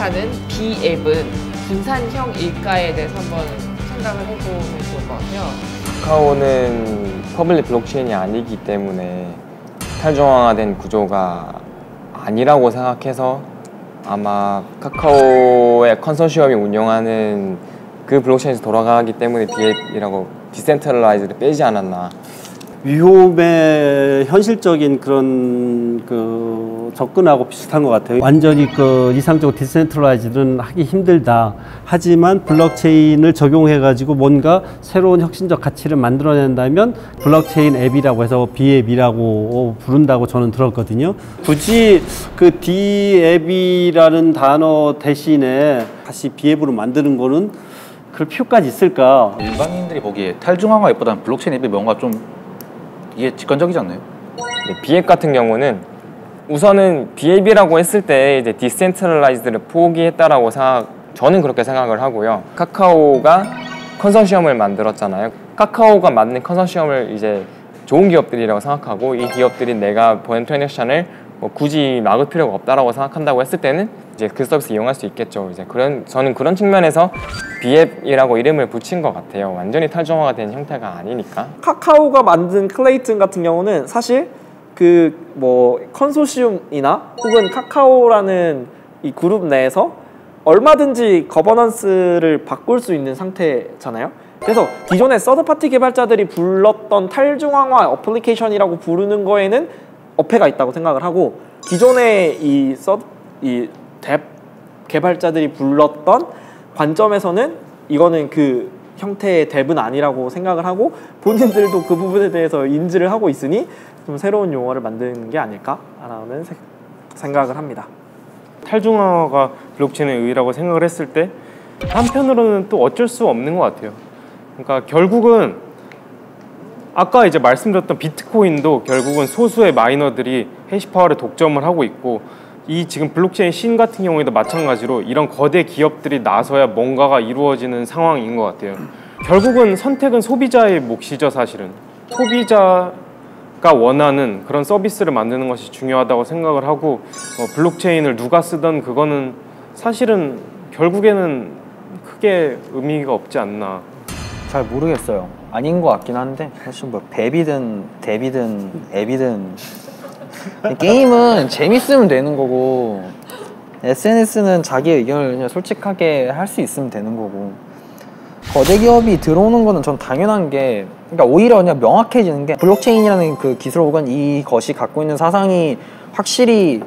생각하는 B앱은 분산형일까에 대해서 한번 생각을 해보면 좋을 것 같아요. 카카오는 퍼블릭 블록체인이 아니기 때문에 탈중앙화된 구조가 아니라고 생각해서 아마 카카오의 컨소시엄이 운영하는 그 블록체인에서 돌아가기 때문에 B앱이라고 디센트럴라이즈를 빼지 않았나. 위험의 현실적인 그런 접근하고 비슷한 것 같아요. 완전히 이상적으로 디센트럴라이즈는 하기 힘들다. 하지만 블록체인을 적용해가지고 뭔가 새로운 혁신적 가치를 만들어낸다면 블록체인 앱이라고 해서 B앱이라고 부른다고 저는 들었거든요. 굳이 그 D앱이라는 단어 대신에 다시 B앱으로 만드는 거는 그럴 필요까지 있을까? 일반인들이 보기에 탈중앙화 앱보다는 블록체인 앱이 뭔가 좀 이게 직관적이지 않나요? 네, B앱 같은 경우는 우선은 B앱이라고 했을 때 이제 디센트럴라이즈를 포기했다라고 저는 그렇게 생각을 하고요. 카카오가 컨소시엄을 만들었잖아요. 카카오가 만든 컨소시엄을 이제 좋은 기업들이라고 생각하고 이 기업들이 내가 보낸 트랜잭션을 굳이 막을 필요가 없다라고 생각한다고 했을 때는 이제 그 서비스 이용할 수 있겠죠. 이제 저는 그런 측면에서 B앱이라고 이름을 붙인 것 같아요. 완전히 탈중화가 된 형태가 아니니까. 카카오가 만든 클레이튼 같은 경우는 사실 컨소시엄이나 혹은 카카오라는 이 그룹 내에서 얼마든지 거버넌스를 바꿀 수 있는 상태잖아요. 그래서 기존의 서드파티 개발자들이 불렀던 탈중앙화 어플리케이션이라고 부르는 거에는 어폐가 있다고 생각을 하고, 기존의 이 뎁 개발자들이 불렀던 관점에서는 이거는 그 형태의 뎁은 아니라고 생각을 하고, 본인들도 그 부분에 대해서 인지를 하고 있으니 좀 새로운 용어를 만드는 게 아닐까라는 생각을 합니다. 탈중앙화가 블록체인의 의의라고 생각을 했을 때 한편으로는 또 어쩔 수 없는 것 같아요. 그러니까 결국은 아까 이제 말씀드렸던 비트코인도 결국은 소수의 마이너들이 해시파워를 독점을 하고 있고, 이 지금 블록체인 신 같은 경우에도 마찬가지로 이런 거대 기업들이 나서야 뭔가가 이루어지는 상황인 것 같아요. 결국은 선택은 소비자의 몫이죠, 사실은. 소비자가 원하는 그런 서비스를 만드는 것이 중요하다고 생각을 하고, 블록체인을 누가 쓰던 그거는 사실은 결국에는 크게 의미가 없지 않나. 잘 모르겠어요. 아닌 것 같긴 한데 사실 앱이든 뎁이든 앱이든 게임은 재밌으면 되는 거고, SNS는 자기 의견을 그냥 솔직하게 할 수 있으면 되는 거고, 거대 기업이 들어오는 거는 전 당연한 게, 그러니까 오히려 그냥 명확해지는 게 블록체인이라는 그 기술 혹은 이것이 갖고 있는 사상이 확실히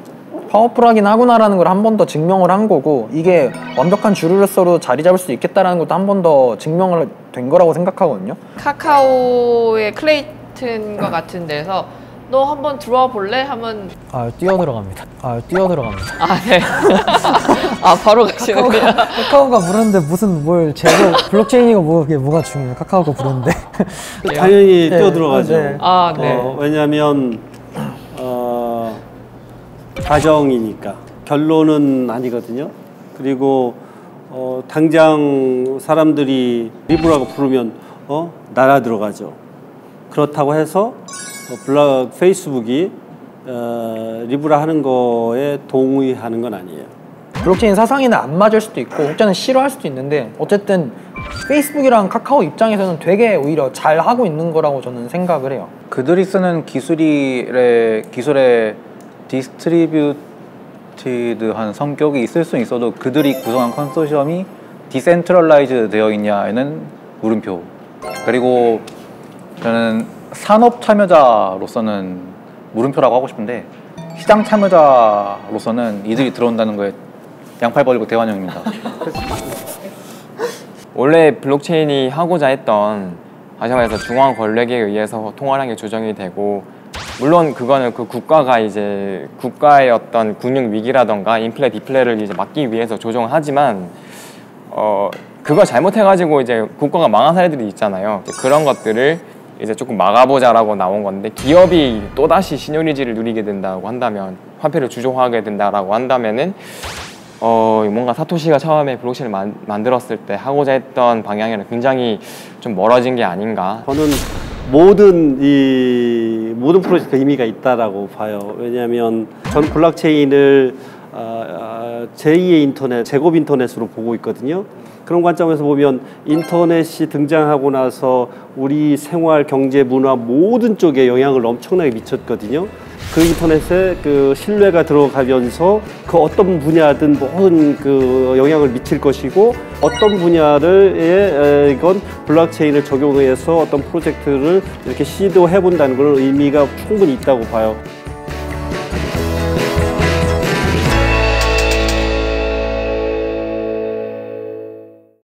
파워풀하긴 하구나라는 걸 한 번 더 증명을 한 거고, 이게 완벽한 주류로서로 자리 잡을 수 있겠다라는 것도 한 번 더 증명을 된 거라고 생각하거든요. 카카오의 클레이튼과 같은 데서 너 한번 들어와 볼래? 하면 뛰어들어갑니다. 뛰어들어갑니다. 네. 바로 가시는구나. 카카오가 부르는데 무슨 블록체인이고 뭐가 중요해요. 카카오가 부르는데. 당연히 뛰어들어가죠. 네. 왜냐하면 가정이니까 결론은 아니거든요. 그리고 당장 사람들이 리브라고 부르면 날아 들어가죠. 그렇다고 해서 페이스북이 리브라 하는 거에 동의하는 건 아니에요. 블록체인 사상에는 안 맞을 수도 있고 혹자는 싫어할 수도 있는데, 어쨌든 페이스북이랑 카카오 입장에서는 되게 오히려 잘 하고 있는 거라고 저는 생각을 해요. 그들이 쓰는 기술의 디스트리뷰티드한 성격이 있을 수는 있어도 그들이 구성한 컨소시엄이 디센트럴라이즈 되어 있냐에는 물음표. 그리고 저는 산업 참여자로서는 물음표라고 하고 싶은데, 시장 참여자로서는 이들이 들어온다는 거에 양팔 벌리고 대환영입니다. 원래 블록체인이 하고자 했던, 다시 말해서 중앙 권력에 의해서 통화량이 조정이 되고, 물론 그거는 그 국가가 이제 국가의 어떤 금융 위기라던가 인플레 디플레를 이제 막기 위해서 조정을 하지만, 그걸 잘못해가지고 이제 국가가 망한 사례들이 있잖아요. 그런 것들을 이제 조금 막아보자라고 나온 건데, 기업이 또다시 신용리지를 누리게 된다고 한다면, 화폐를 주종하게 된다라고 한다면은 뭔가 사토시가 처음에 블록체인을 만들었을 때 하고자 했던 방향이랑 굉장히 좀 멀어진 게 아닌가. 저는 모든 프로젝트가 의미가 있다라고 봐요. 왜냐하면 전 블록체인을 제2의 인터넷, 제곱 인터넷으로 보고 있거든요. 그런 관점에서 보면 인터넷이 등장하고 나서 우리 생활, 경제, 문화 모든 쪽에 영향을 엄청나게 미쳤거든요. 그 인터넷에 그 신뢰가 들어가면서 그 어떤 분야든 모든 그 영향을 미칠 것이고 어떤 분야를 이건 블록체인을 적용해서 어떤 프로젝트를 이렇게 시도해 본다는 걸 의미가 충분히 있다고 봐요.